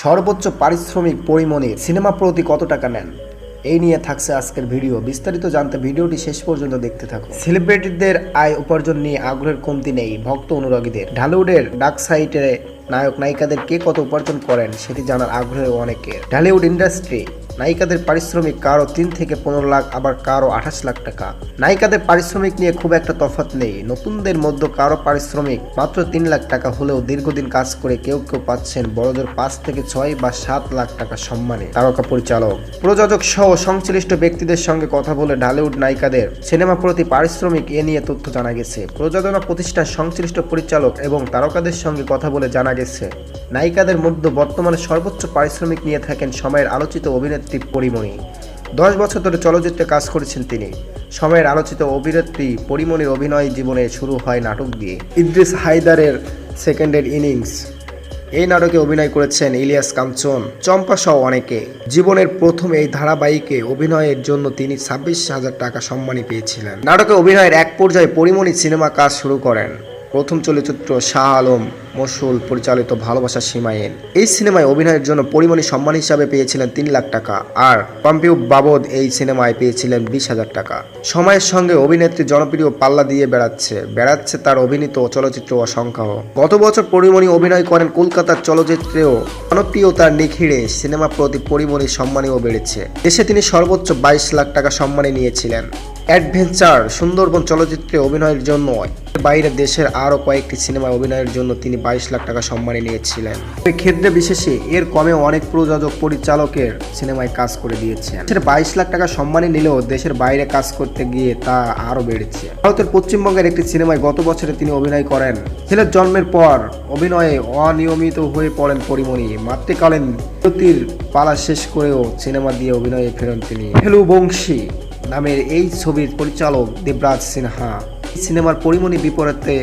সর্বোচ্চ পারিশ্রমিক পরিমণির সিনেমা প্রতি কত টাকা নেন, এই নিয়ে থাকছে আজকের ভিডিও। বিস্তারিত জানতে ভিডিওটি শেষ পর্যন্ত দেখতে থাকুন। সেলিব্রিটিদের আয় উপার্জন নিয়ে আগ্রহের কমতি নেই ভক্ত অনুরাগীদের। ঢালিউডের ডার্ক সাইডে নায়ক নায়িকাদের কে কত উপার্জন করেন সেটি জানার আগ্রহ অনেকের। ঢালিউড ইন্ডাস্ট্রি নায়িকাদের পারিশ্রমিক কারো 3 থেকে 15 লাখ, আবার কারো 28 লাখ টাকা। নায়িকাদের পারিশ্রমিক নিয়ে খুব একটা তফাৎ নেই। নতুনদের মধ্যে কারো পারিশ্রমিক মাত্র 3 লাখ টাকা হলেও দীর্ঘদিন কাজ করে কেউ কেউ পাচ্ছেন বড়জোর 5 থেকে 6 বা 7 লাখ টাকা সম্মানে। তারকা পরিচালক, প্রযোজক সহ সংশ্লিষ্ট ব্যক্তিদের সঙ্গে কথা বলে ঢালিউড নায়িকাদের সিনেমা প্রতি পারিশ্রমিক এ নিয়ে তথ্য জানা গেছে। প্রযোজনা প্রতিষ্ঠান সংশ্লিষ্ট পরিচালক এবং তারকাদের সঙ্গে কথা বলে জানা গেছে, নায়িকাদের মধ্যে বর্তমানে সর্বোচ্চ পারিশ্রমিক নিয়ে থাকেন সময়ের আলোচিত অভিনেত্রী পরিমণি। 10 বছর ধরে চলচ্চিত্রে কাজ করেছেন তিনি। সময়ের আলোচিত অভিনেত্রী পরিমণির অভিনয় জীবনে শুরু হয় নাটক দিয়ে। ইদ্রিস হায়দারের সেকেন্ডের ইনিংস, এই নাটকে অভিনয় করেছেন ইলিয়াস কাঞ্চন, চম্পা সহ অনেকে। জীবনের প্রথম এই ধারাবাহিকে অভিনয়ের জন্য তিনি 26,000 টাকা সম্মানী পেয়েছিলেন। নাটকে অভিনয়ের এক পর্যায়ে পরিমণি সিনেমা কাজ শুরু করেন। প্রথম চলচ্চিত্র শাহ আলম মসুল পরিচালিত ভালোবাসা সীমাহীন, এই সিনেমায় অভিনয়ের জন্য পরিমণি সম্মান হিসাবে পেয়েছিলেন 3 লাখ টাকা, আর পম্পিও বাবদ এই সিনেমায় পেয়েছিলেন 20,000 টাকা। সময়ের সঙ্গে অভিনেত্রী জনপ্রিয় পাল্লা দিয়ে বেড়াচ্ছে তার অভিনীত চলচ্চিত্র অসংখ্য। গত বছর পরিমণি অভিনয় করেন কলকাতার চলচ্চিত্রেও জনপ্রিয়তার নিখিড়ে সিনেমা প্রতি পরিমণির সম্মানীও বেড়েছে। দেশে তিনি সর্বোচ্চ 22 লাখ টাকা সম্মানী নিয়েছিলেন। অ্যাডভেঞ্চার সুন্দরবন চলচ্চিত্রে অভিনয়ের জন্য বাইরে দেশের আরও কয়েকটি সিনেমায় অভিনয়ের জন্য তিনি 22 লাখ টাকা সম্মানী নিয়েছিলেন। ক্ষেত্রে বিশেষে এর কমেও অনেক প্রযোজক পরিচালকের সিনেমায় কাজ করে দিয়েছেন। দেশের 22 লাখ টাকা সম্মানী নিলেও দেশের বাইরে কাজ করতে গিয়ে তা আরও বেড়েছে। ভারতের পশ্চিমবঙ্গের একটি সিনেমায় গত বছরে তিনি অভিনয় করেন। ছেলের জন্মের পর অভিনয়ে অনিয়মিত হয়ে পড়েন পরিমণি। মাতৃকালীন বিরতির পালা শেষ করেও সিনেমা দিয়ে অভিনয়ে ফেরেন তিনি। হেলু বংশী নামের এই ছবির পরিচালক দেবরাজ সিনহা। এই সিনেমার পরিমণি বিপরীতে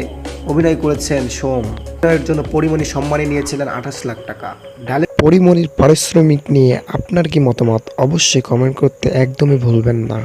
অভিনয় করেছেন সোম। অভিনয়ের জন্য পরিমণি সম্মানী নিয়েছিলেন 28 লাখ টাকা। পরিমণির পারিশ্রমিক নিয়ে আপনার কি মতামত অবশ্যই কমেন্ট করতে একদমই ভুলবেন না।